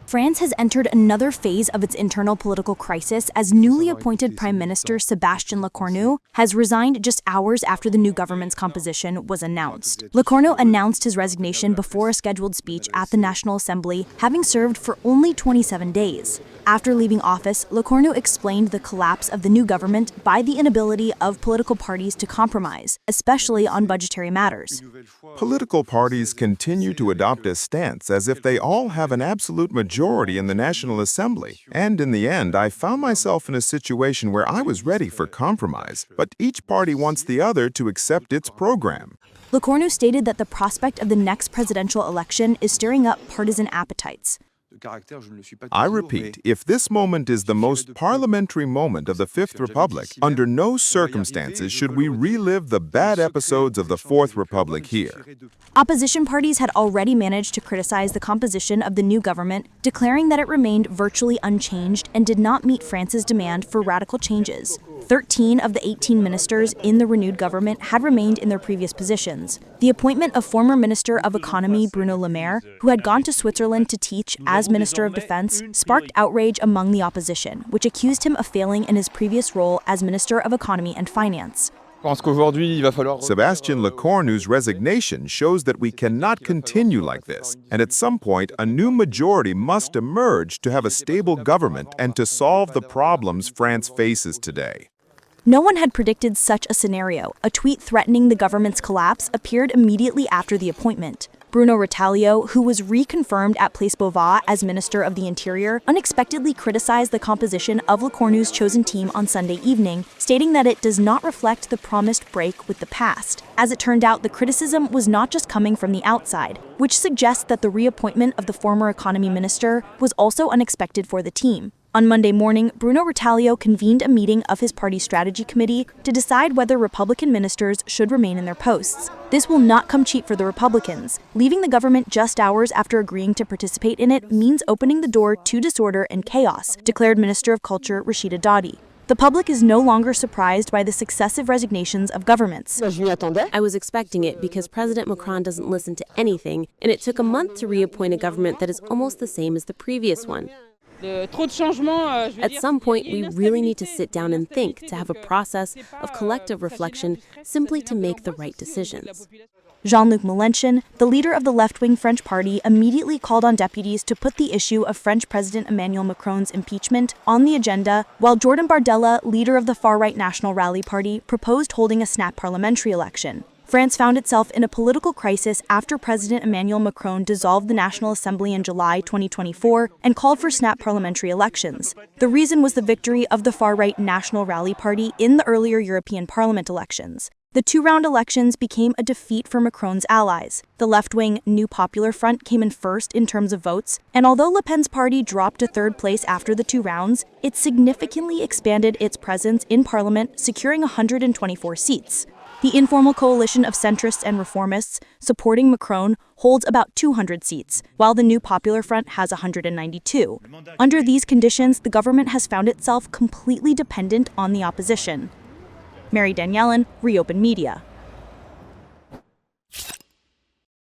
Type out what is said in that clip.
France has entered another phase of its internal political crisis as newly appointed Prime Minister Sébastien Lecornu has resigned just hours after the new government's composition was announced. Lecornu announced his resignation before a scheduled speech at the National Assembly, having served for only 27 days. After leaving office, Lecornu explained the collapse of the new government by the inability of political parties to compromise, especially on budgetary matters. Political parties continue to adopt a stance as if they all have an absolute majority in the National Assembly. And in the end, I found myself in a situation where I was ready for compromise, but each party wants the other to accept its program. Lecornu stated that the prospect of the next presidential election is stirring up partisan appetites. I repeat, if this moment is the most parliamentary moment of the Fifth Republic, under no circumstances should we relive the bad episodes of the Fourth Republic here. Opposition parties had already managed to criticize the composition of the new government, declaring that it remained virtually unchanged and did not meet France's demand for radical changes. 13 of the 18 ministers in the renewed government had remained in their previous positions. The appointment of former Minister of Economy Bruno Le Maire, who had gone to Switzerland to teach as Minister of Defense, sparked outrage among the opposition, which accused him of failing in his previous role as Minister of Economy and Finance. Sébastien Lecornu's resignation shows that we cannot continue like this, and at some point a new majority must emerge to have a stable government and to solve the problems France faces today. No one had predicted such a scenario. A tweet threatening the government's collapse appeared immediately after the appointment. Bruno Retailleau, who was reconfirmed at Place Beauvais as Minister of the Interior, unexpectedly criticized the composition of Lecornu's chosen team on Sunday evening, stating that it does not reflect the promised break with the past. As it turned out, the criticism was not just coming from the outside, which suggests that the reappointment of the former economy minister was also unexpected for the team. On Monday morning, Bruno Retailleau convened a meeting of his party strategy committee to decide whether Republican ministers should remain in their posts. This will not come cheap for the Republicans. Leaving the government just hours after agreeing to participate in it means opening the door to disorder and chaos, declared Minister of Culture Rachida Dati. The public is no longer surprised by the successive resignations of governments. I was expecting it because President Macron doesn't listen to anything, and it took a month to reappoint a government that is almost the same as the previous one. At some point, we really need to sit down and think, to have a process of collective reflection simply to make the right decisions. Jean-Luc Mélenchon, the leader of the left-wing French party, immediately called on deputies to put the issue of French President Emmanuel Macron's impeachment on the agenda, while Jordan Bardella, leader of the far-right National Rally Party, proposed holding a snap parliamentary election. France found itself in a political crisis after President Emmanuel Macron dissolved the National Assembly in July 2024 and called for snap parliamentary elections. The reason was the victory of the far-right National Rally Party in the earlier European Parliament elections. The two-round elections became a defeat for Macron's allies. The left-wing New Popular Front came in first in terms of votes, and although Le Pen's party dropped to third place after the two rounds, it significantly expanded its presence in Parliament, securing 124 seats. The informal coalition of centrists and reformists supporting Macron holds about 200 seats, while the New Popular Front has 192. Under these conditions, the government has found itself completely dependent on the opposition. Mary Daniellen, ReOpen Media.